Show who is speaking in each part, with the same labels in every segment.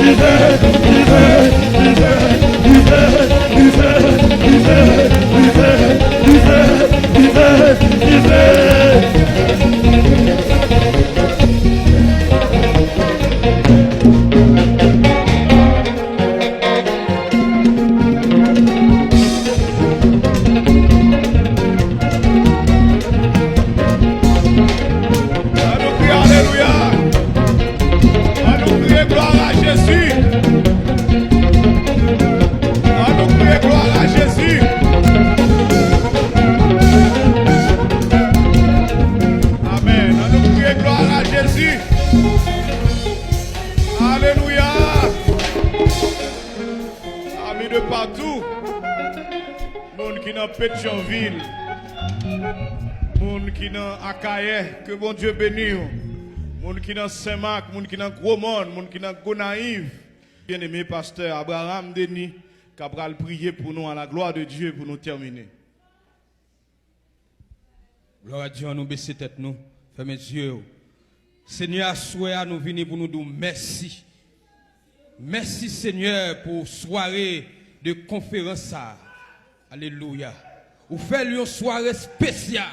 Speaker 1: Du feu, Alléluia. Amis de partout, monde qui dans Pétionville, monde qui dans Akaye, que bon Dieu bénisse. Monde qui dans Saint-Marc, monde qui dans Gros-Monde, monde qui dans Gonaïve. Bien-aimé pasteur Abraham Denis, qui a prier pour nous à la gloire de Dieu pour nous terminer.
Speaker 2: Gloire à Dieu, nous baisser tête nous, fermez les yeux. Seigneur, souhait nous venir pour nous dire merci. Merci Seigneur pour soirée de conférence. Alléluia. Vous faites une soirée spéciale.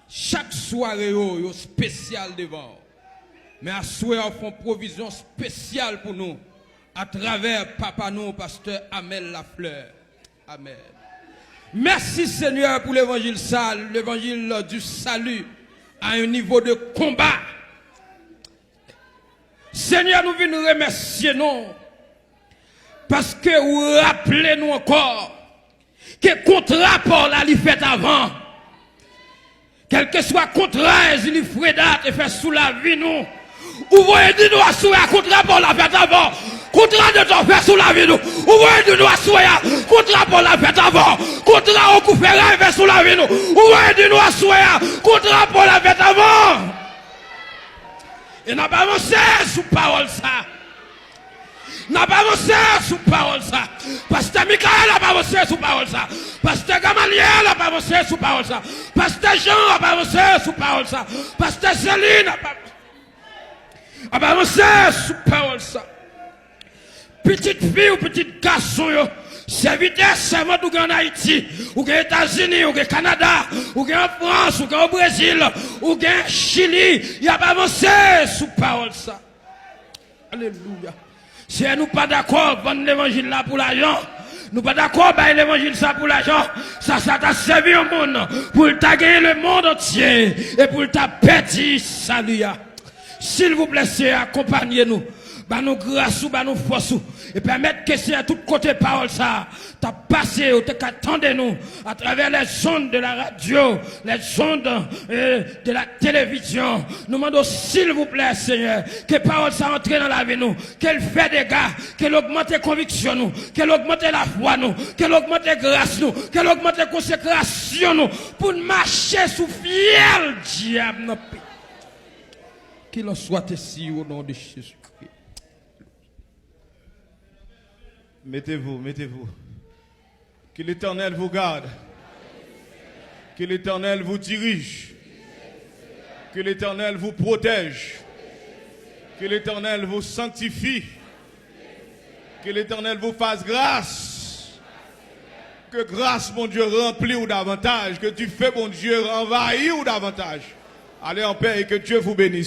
Speaker 2: Chaque soirée est spéciale devant. Mais à souhait on fait provision spéciale pour nous à travers papa nous pasteur Amel Lafleur. Amen. Merci Seigneur pour l'évangile du salut à un niveau de combat. Seigneur, nous venons remercier nous parce que vous rappelez-nous encore que contrat pour la fait avant. Quel que soit contrat, il fait date et fait sous la vie nous. Ou voyez de nous assurer contrat pour la fête avant. Contrat de ton fait sous la vie nous. Ou voyez de nous assurer contrat pour la fête avant. Contrat au coup fait sous la vie nous. Ou voyez de nous assurer contrat pour la fête avant. Et n'a pas avancé sous parole ça. N'a pas avancé sous parole ça. Pasteur Michael n'a pas avancé sous parole ça. Pasteur Gamaliel n'a pas avancé sous parole ça. Pasteur Jean n'a pas avancé sous parole ça. Pasteur Céline n'a pas avancé sous parole ça. Petite fille ou petit garçon, serviteur seulement ou en Haïti, ou en États-Unis, ou en Canada, ou en France, ou au Brésil, ou en Chili, il n'y a pas avancé sous parole ça. Alléluia. Si nous pas d'accord vendre l'évangile là pour l'argent, nous pas d'accord avec l'évangile ça pour l'argent, ça t'a servi au monde pour t'a gagner le monde entier et pour t'a petit salut. S'il vous plaît, accompagnez-nous. Bah nous grâce ou bah nous force et permettre que c'est à tout côté parole ça t'as passé ou t'attendez nous à travers les ondes de la radio, les ondes de la télévision. Nous demandons s'il vous plaît Seigneur que parole ça entre dans la vie nous, qu'elle fait des gars, qu'elle augmente les convictions nous, qu'elle augmente la foi nous, qu'elle augmente la grâce nous, qu'elle augmente la consécration nous pour marcher sous fiel diable. Qu'il en soit ainsi au nom de Jésus.
Speaker 1: Mettez-vous, mettez-vous. Que l'Éternel vous garde. Que l'Éternel vous dirige. Que l'Éternel vous protège. Que l'Éternel vous sanctifie. Que l'Éternel vous fasse grâce. Que grâce, mon Dieu, remplit ou davantage. Que tu fais, mon Dieu, envahir ou davantage. Allez en paix et que Dieu vous bénisse.